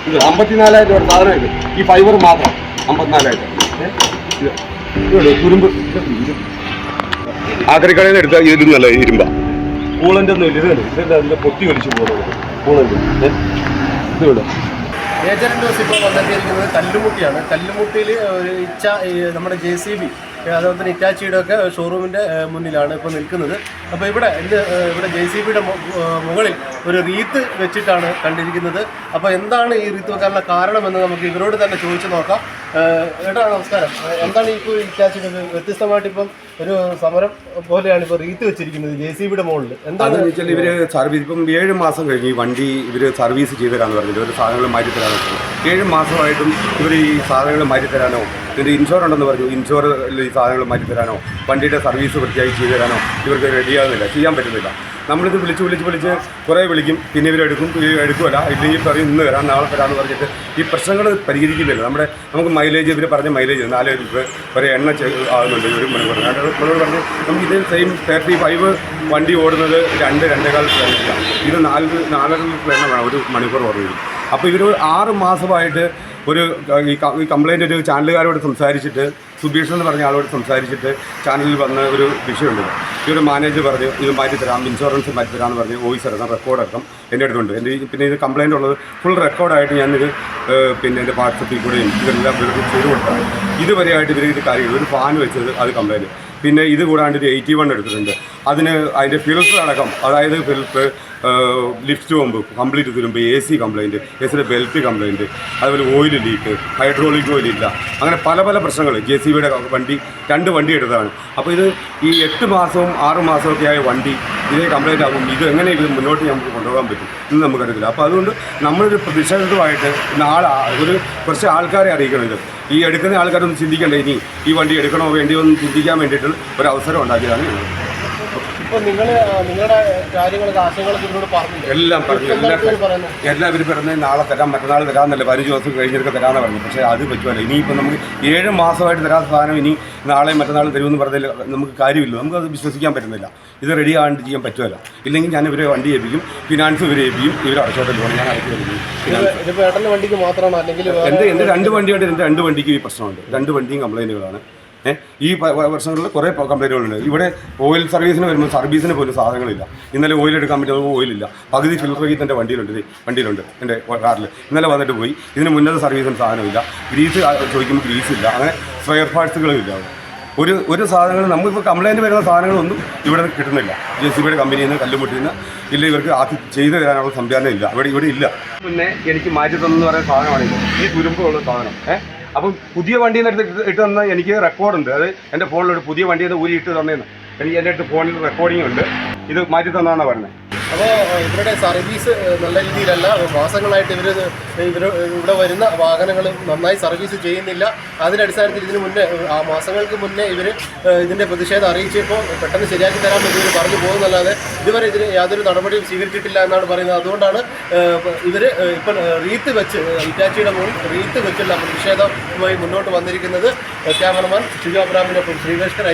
ഇത് 54,000 രൂപ സാധനം ഇത്. ഈ ഫൈബർ മാത്രം 54,000. തുരുമ്പ് ആക്രിക്കടയിൽ നിന്ന് എടുത്ത ഇതിലും നല്ല ഇരുമ്പ. കൂളൻ്റെ ഒന്നും ഇല്ല. ഇത് അതിൻ്റെ പൊട്ടി വലിച്ചു പോകുന്നത് കൂളൻ്റെ. ഇത് ഇവിടെ ഏജൻറ്റ് ഇപ്പോൾ വന്നെത്തിയിരിക്കുന്നത് കല്ലുമുട്ടിയാണ്. കല്ലുമുട്ടിയിൽ ഒരു നമ്മുടെ JCB അതുപോലെ തന്നെ ഇറ്റാച്ചിയുടെ ഒക്കെ ഷോറൂമിൻ്റെ മുന്നിലാണ് ഇപ്പോൾ നിൽക്കുന്നത്. അപ്പോൾ ഇവിടെ JCBയുടെ മുകളിൽ ഒരു റീത്ത് വെച്ചിട്ടാണ് കണ്ടിരിക്കുന്നത്. അപ്പോൾ എന്താണ് ഈ റീത്ത് വെക്കാനുള്ള കാരണമെന്ന് നമുക്ക് ഇവരോട് തന്നെ ചോദിച്ചു നോക്കാം. ഏട്ടാ നമസ്കാരം. എന്താണ് ഇപ്പോൾ ഇറ്റാച്ചിയുടെ വ്യത്യസ്തമായിട്ട് ഇപ്പം ഒരു സമരം പോലെയാണ് ഇപ്പോൾ റീത്ത് വെച്ചിരിക്കുന്നത് JCBയുടെ മുകളിൽ? എന്താണെന്ന് വെച്ചാൽ ഇവർ സർവീസ് ഇപ്പം 7 മാസം കഴിഞ്ഞ് ഈ വണ്ടി ഇവർ സർവീസ് ചെയ്തു തരാമെന്ന് പറഞ്ഞിട്ട് ഒരു സാധനങ്ങൾ മാറ്റി തരാനോ 7 മാസമായിട്ടും ഇവർ ഈ സാധനങ്ങൾ മാറ്റി തരാനോ ഇതിൻ്റെ ഇൻഷുർ ഉണ്ടെന്ന് പറഞ്ഞു. ഇൻഷുറിൽ ഈ സാധനങ്ങൾ മാറ്റി തരാനോ വണ്ടിയുടെ സർവീസ് വൃത്തിയായി ചെയ്തു തരാനോ ഇവർക്ക് റെഡിയാകുന്നില്ല, ചെയ്യാൻ പറ്റുന്നില്ല. നമ്മളിത് വിളിച്ച് കുറേ വിളിക്കും, പിന്നെ എടുക്കുമല്ല, ഇല്ലെങ്കിൽ പറയും ഇന്ന് വരാം നാളെ തരാമെന്ന് പറഞ്ഞിട്ട് ഈ പ്രശ്നങ്ങൾ പരിഹരിക്കുന്നില്ല. നമുക്ക് മൈലേജ് ഇവർ പറഞ്ഞ മൈലേജ് 4 ലിറ്റർ വരെ എണ്ണ ആകുന്നുണ്ട് 1 മണിക്കൂർ. 2 മണിക്കൂർ പറഞ്ഞ് നമുക്ക് ഇതേ സെയിം 35 വണ്ടി ഓടുന്നത് 2-2.25 കിലോമീറ്ററാണ്. ഇത് 4.5 ലിറ്റർ എണ്ണ വേണം 1 മണിക്കൂർ ഓടുന്നത്. അപ്പോൾ ഇവർ 6 മാസമായിട്ട് ഈ കംപ്ലയിൻ്റ് ഒരു ചാനലുകാരോട് സംസാരിച്ചിട്ട്, സുബീഷ് എന്ന് പറഞ്ഞ ആളോട് സംസാരിച്ചിട്ട് ചാനലിൽ വന്ന ഒരു വിഷയമുണ്ട്. ഈ ഒരു മാനേജർ പറഞ്ഞു ഇത് മാറ്റിത്തരാം, ഇൻഷുറൻസ് മാറ്റിത്തരാമെന്ന് പറഞ്ഞ് വോയിസ് ഇറക്കാം, റെക്കോർഡടക്കം എൻ്റെ അടുത്തുണ്ട്. പിന്നെ ഇത് കംപ്ലയിൻ്റ് ഉള്ളത് ഫുൾ റെക്കോർഡായിട്ട് ഞാനിത് പിന്നെ എൻ്റെ വാട്സപ്പിൽ കൂടെയും ഇതെല്ലാം ഇവർക്ക് ചെയ്ത് കൊടുത്താണ്. ഇതുവരെയായിട്ട് ഇവർ ഇത് കാര്യമില്ല. ഒരു ഫാൻ വെച്ചത് അത് കംപ്ലയിൻറ്റ്. പിന്നെ ഇത് കൂടാണ്ട് ഒരു 81 എടുത്തിട്ടുണ്ട്. അതിൻ്റെ ഫിൽറ്റർ അടക്കം, അതായത് ഫിൽറ്റർ, ലിഫ്റ്റ് പമ്പ് കംപ്ലീറ്റ് തുരുമ്പ്, AC കംപ്ലയിൻറ്റ്, ACയുടെ ബെൽറ്റ് കംപ്ലയിൻറ്റ്, അതുപോലെ ഓയിൽ ലീക്ക്, ഹൈഡ്രോളിക് ഓയിൽ ഇല്ല, അങ്ങനെ പല പ്രശ്നങ്ങൾ. JCBയുടെ വണ്ടി 2 വണ്ടി എടുത്തതാണ്. അപ്പോൾ ഇത് ഈ 8 മാസവും 6 മാസമൊക്കെ ആയ വണ്ടി ഇതേ കംപ്ലയിൻ്റ് ആകും. ഇത് എങ്ങനെ ഇത് മുന്നോട്ട് നമുക്ക് കൊണ്ടുപോകാൻ പറ്റും എന്ന് നമുക്കറിയില്ല. അപ്പോൾ അതുകൊണ്ട് നമ്മളൊരു പ്രതിഷേധമായിട്ട് കുറച്ച് ആൾക്കാരെ അറിയിക്കണം. ഇത് ഈ എടുക്കുന്ന ആൾക്കാരൊന്നും ചിന്തിക്കേണ്ട, ഇനി ഈ വണ്ടി എടുക്കണോ വേണ്ടിയോ എന്ന് ചിന്തിക്കാൻ വേണ്ടിയിട്ട് ഒരു അവസരം ഉണ്ടാക്കിയതാണ്. ഇപ്പോൾ നിങ്ങളുടെ കാര്യങ്ങളൊക്കെ ആശയങ്ങളൊക്കെ ഇവരോട് പറഞ്ഞു? എല്ലാം പറഞ്ഞു. എല്ലാവരും പറഞ്ഞത് നാളെ തരാം, മറ്റന്നാൾ തരാമെന്നല്ല, 15 ദിവസം കഴിഞ്ഞിട്ട് തരാമെന്ന് പറഞ്ഞു. പക്ഷേ അത് പറ്റുമല്ലോ. ഇനിയിപ്പോൾ നമുക്ക് 7 മാസമായിട്ട് തരാത്ത സാധനം ഇനി നാളെയും മറ്റന്നാളും തരുമെന്ന് പറഞ്ഞാൽ നമുക്ക് കാര്യമില്ല. നമുക്കത് വിശ്വസിക്കാൻ പറ്റുന്നില്ല. ഇത് റെഡി ആകാണ്ട് ചെയ്യാൻ പറ്റുമല്ല. ഇല്ലെങ്കിൽ ഞാൻ ഇവരെ വണ്ടി ഏൽപ്പിക്കും, ഫിനാൻസ് ഇവരെ ഏൽപ്പിക്കും, ഇവർ അടച്ചോട്ടെ ലോൺ ഞാൻ അടച്ചു തരും. വണ്ടിക്ക് മാത്രമാണോ അല്ലെങ്കിൽ എൻ്റെ 2 വണ്ടിയായിട്ട് എൻ്റെ 2 വണ്ടിക്ക് ഈ പ്രശ്നമുണ്ട്. 2 വണ്ടിയും കംപ്ലയിൻറ്റുകളാണ്. ഈ വർഷങ്ങളിൽ കുറേ കംപ്ലയിൻറ്റുകളുണ്ട്. ഇവിടെ ഓയിൽ സർവീസിന് വരുമ്പോൾ സർവീസിന് പോലും സാധനങ്ങളില്ല. ഇന്നലെ ഓയിൽ എടുക്കാൻ പറ്റുന്നത് ഓയിലില്ല. പകുതി ഫിൽറ്റർ ചെയ്ത് എൻ്റെ വണ്ടിയിലുണ്ട് എൻ്റെ കാറിൽ. ഇന്നലെ വന്നിട്ട് പോയി. ഇതിന് മുന്നത്തെ സർവീസിന് സാധനമില്ല. ഗ്രീസ് ചോദിക്കുമ്പോൾ ഗ്രീസില്ല. അങ്ങനെ സ്പെയർ പാർട്സുകളും ഇല്ല. ഒരു സാധനങ്ങൾ നമുക്കിപ്പോൾ കംപ്ലയിൻറ്റ് വരുന്ന സാധനങ്ങളൊന്നും ഇവിടെ കിട്ടുന്നില്ല. JCBയുടെ കമ്പനിയിൽ നിന്ന്, കല്ലുമുട്ടിൽ നിന്ന് ഇല്ല. ഇവർക്ക് ചെയ്തു തരാനുള്ള സംവിധാനം ഇല്ല, ഇവിടെ ഇല്ല. പിന്നെ എനിക്ക് മാറ്റി തന്നെന്ന് പറയുന്ന സാധനമാണിത്. ഈ തുരുമ്പുള്ള സാധനം. അപ്പം പുതിയ വണ്ടിയിൽ നിന്ന് ഇട്ട് തന്ന എനിക്ക് റെക്കോർഡുണ്ട്. അത് എൻ്റെ ഫോണിലൊരു പുതിയ വണ്ടിയിൽ നിന്ന് ഊരി ഇട്ട് തന്നേന്ന് എനിക്ക് എൻ്റെ അടുത്ത് ഫോണിൽ റെക്കോർഡിംഗ് ഉണ്ട്. ഇത് മാറ്റി തന്നാന്നാണ് പറഞ്ഞത്. അപ്പോൾ ഇവരുടെ സർവീസ് നല്ല രീതിയിലല്ല. മാസങ്ങളായിട്ട് ഇവിടെ വരുന്ന വാഹനങ്ങൾ നന്നായി സർവീസ് ചെയ്യുന്നില്ല. അതിൻ്റെ അടിസ്ഥാനത്തിൽ ഇതിന് മുന്നേ മാസങ്ങൾക്ക് മുന്നേ ഇതിൻ്റെ പ്രതിഷേധം അറിയിച്ചപ്പോൾ പെട്ടെന്ന് ശരിയാക്കി തരാൻ വേണ്ടി ഇവർ പറഞ്ഞു പോകുന്നല്ലാതെ ഇതുവരെ ഇതിന് യാതൊരു നടപടിയും സ്വീകരിച്ചിട്ടില്ല എന്നാണ് പറയുന്നത്. അതുകൊണ്ടാണ് ഇപ്പം റീത്ത് വെച്ച് ഇറ്റാച്ചിയുടെ മുകളിൽ റീത്ത് വെച്ചുള്ള പ്രതിഷേധവുമായി മുന്നോട്ട് വന്നിരിക്കുന്നത്. ക്യാമറമാൻ ഷിജു അബ്രാമിനൊപ്പം ശ്രീകൃഷ്ണൻ.